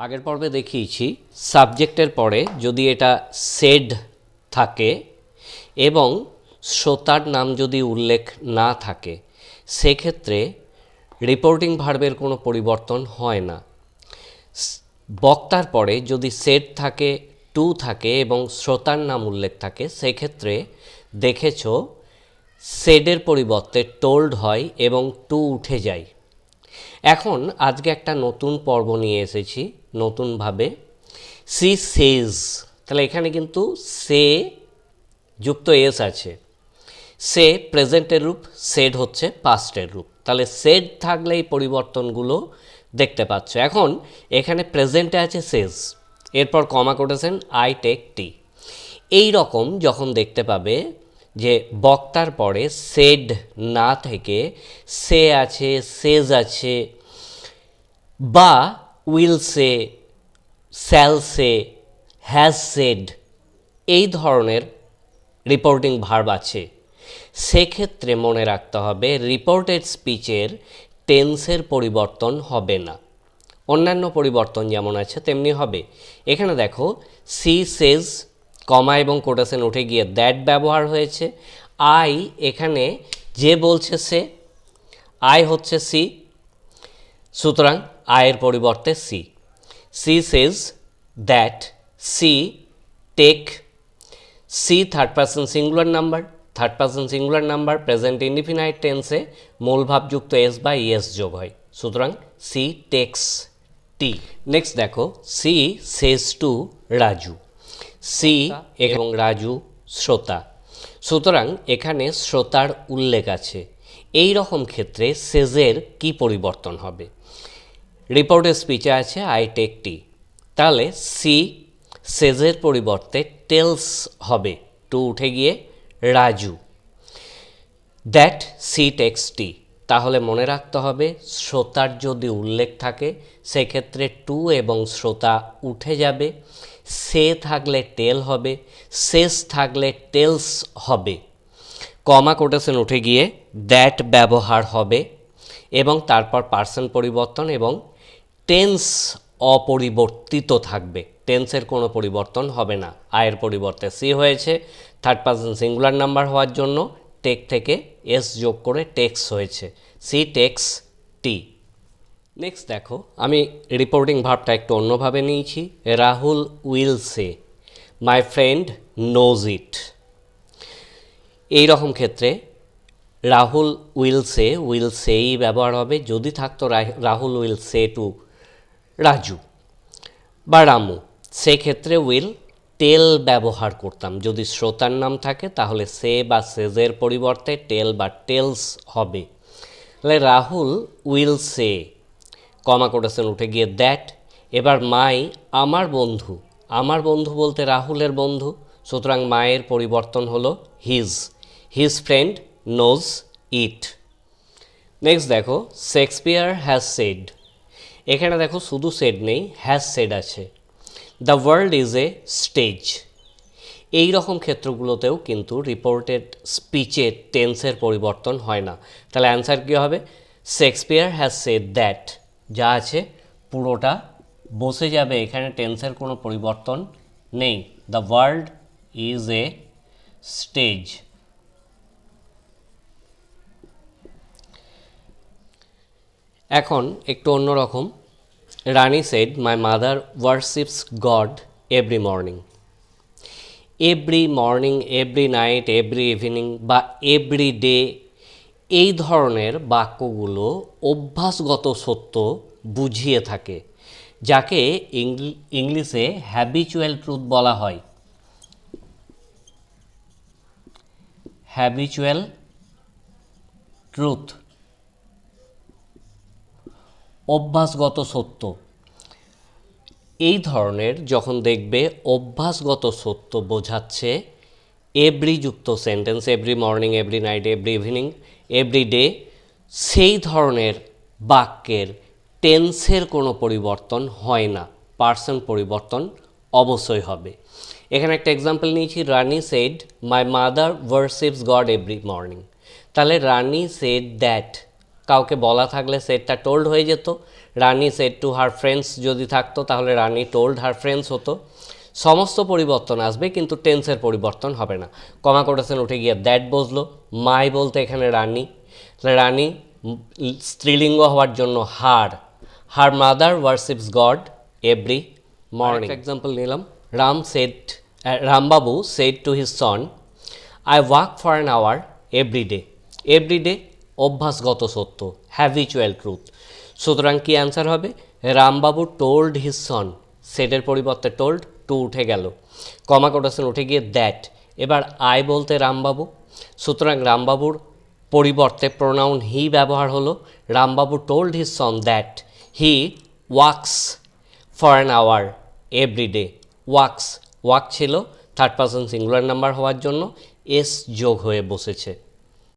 আগের পর্বে দেখিয়েছি সাবজেক্টের পরে যদি এটা সেড থাকে এবং শ্রোতার নাম যদি উল্লেখ না থাকে সেক্ষেত্রে রিপোর্টিং ভার্বের কোনো পরিবর্তন হয় না। বক্তার পরে যদি সেড থাকে, টু থাকে এবং শ্রোতার নাম উল্লেখ থাকে সেক্ষেত্রে দেখেছ সেডের পরিবর্তে টোল্ড হয় এবং টু উঠে যায়। এখন আজকে একটা নতুন পর্ব নিয়ে এসেছি নতুনভাবে, সি সেজ। তাহলে এখানে কিন্তু সে যুক্ত এস আছে। সে প্রেজেন্টের রূপ, সেড হচ্ছে পাস্টের রূপ। তাহলে সেড থাকলে এই পরিবর্তনগুলো দেখতে পাচ্ছ। এখন এখানে প্রেজেন্টে আছে সেজ, এরপর কমা করেছেন আই টেক টি। এই রকম যখন দেখতে পাবে যে বক্তার পরে সেড না থেকে সে আছে, সেজ আছে, বা will say, shall say, has said এই ধরনের রিপোর্টিং ভার্ব আছে, সেক্ষেত্রে মনে রাখতে হবে রিপোর্টেড স্পিচের টেন্সের পরিবর্তন হবে না। অন্যান্য পরিবর্তন যেমন আছে তেমনি হবে। এখানে দেখো সি সেজ, কমা এবং কোটেশন উঠে গিয়ে দ্যাট ব্যবহার হয়েছে। আই এখানে যে বলছে সে, আই হচ্ছে সি, সুতরাং আয়ের পরিবর্তে she. She says that, she take, she third person singular number, third person singular number present indefinite টেন্সে মূল ভাবযুক্ত এস বা ইএস যোগ হয়, সুতরাং সি টেক্স টি। নেক্সট দেখো she says to Raju. She এবং রাজু শ্রোতা, সুতরাং এখানে শ্রোতার উল্লেখ আছে। এই রকম ক্ষেত্রে সেজের কি পরিবর্তন হবে? রিপোর্টের স্পিচে আছে আই টেক টি, তাহলে সি সেজের পরিবর্তে টেলস হবে, টু উঠে গিয়ে রাজু। দ্যাট সি টেক্স টি, তাহলে মনে রাখতে হবে শ্রোতার যদি উল্লেখ থাকে সেক্ষেত্রে টু এবং শ্রোতা উঠে যাবে, সে থাকলে টেল হবে, সেস থাকলে টেলস হবে, কমা কোটেশন উঠে গিয়ে দ্যাট ব্যবহার হবে এবং তারপর পার্সন পরিবর্তন এবং টেন্স অপরিবর্তিত থাকবে, টেন্সের কোনো পরিবর্তন হবে না। আয়ের পরিবর্তে সি হয়েছে, থার্ড পারসন সিঙ্গুলার নাম্বার হওয়ার জন্য টেক থেকে এস যোগ করে টেক্স হয়েছে, সি টেক্স টি। নেক্সট দেখো আমি রিপোর্টিং ভার্বটা একটু অন্যভাবে নিয়েছি। Rahul will say, my friend knows it. এই রকম ক্ষেত্রে রাহুল উইল সেই ব্যবহার হবে। যদি থাকতো Rahul will say to Raju বা রামু, সেক্ষেত্রে উইল টেল ব্যবহার করতাম। যদি শ্রোতার নাম থাকে তাহলে সে বা সেজের পরিবর্তে টেল বা টেলস হবে। তাহলে Rahul will say, comma quotation উঠে গিয়ে দ্যাট। এবার মাই আমার বন্ধু, আমার বন্ধু বলতে রাহুলের বন্ধু, সুতরাং মায়ের পরিবর্তন হলো his, his friend knows it. Next দেখো শেক্সপিয়ার হ্যাজ সেড। এখানে দেখো শুধু সেড নেই, হ্যাজ সেড আছে। The world is a stage. এই রকম ক্ষেত্রগুলোতেও কিন্তু রিপোর্টেড স্পিচের টেন্সের পরিবর্তন হয় না। তাহলে অ্যান্সার কী হবে? শেক্সপিয়ার হ্যাজ সেড দ্যাট, যা আছে পুরোটা বসে যাবে, এখানে টেন্সের কোনো পরিবর্তন নেই। The world is a stage. এখন একটু অন্যরকম। Rani said my mother worships God every morning. Every morning, every night, every evening বা এভরি ডে এই ধরনের বাক্যগুলো অভ্যাসগত সত্য বুঝিয়ে থাকে, যাকে ইংলিশে হ্যাবিচুয়াল ট্রুথ বলা হয়। হ্যাবিচুয়াল ট্রুথ, অভ্যাসগত সত্য। এই ধরনের যখন দেখবে অভ্যাসগত সত্য বোঝাচ্ছে এভরি যুক্ত sentence, every morning, every night, every evening, every day, সেই ধরনের বাক্যের টেন্সের কোনো পরিবর্তন হয় না, পার্সন পরিবর্তন অবশ্যই হবে। এখানে একটা এক্সাম্পল নিয়েছি, Rani said my mother worships God every morning. তাহলে রানী সেড দ্যাট, কাউকে বলা থাকলে সেটটা টোল্ড হয়ে যেত। রানী সেড টু হার ফ্রেন্ডস যদি থাকতো তাহলে রানী টোল্ড হার ফ্রেন্ডস হতো। সমস্ত পরিবর্তন আসবে কিন্তু টেন্সের পরিবর্তন হবে না। কমা কোটেশন উঠে গিয়ে দ্যাট বসলো। মাই বলতে এখানে রানী, তাহলে রানী স্ত্রীলিঙ্গ হওয়ার জন্য her, her mother worships God every morning. Example নিলাম, Rambabu said to his son, I walk for an hour every day. Every day অভ্যাসগত সত্য, হ্যাবিচুয়াল ট্রুথ। সুতরাং কি অ্যান্সার হবে? রামবাবু টোল্ড হিজ সন, সেটের পরিবর্তে টোল্ড, টু উঠে গেল, কমা কোটেশন উঠে গিয়ে দ্যাট। এবার আই বলতে রামবাবু, সুতরাং রামবাবুর পরিবর্তে প্রোনাউন হি ব্যবহার হলো। Rambabu told his son that he walks for an hour every day. Walks, walk ছিল থার্ড পারসন সিঙ্গুলার নাম্বার হওয়ার জন্য এস যোগ হয়ে বসেছে।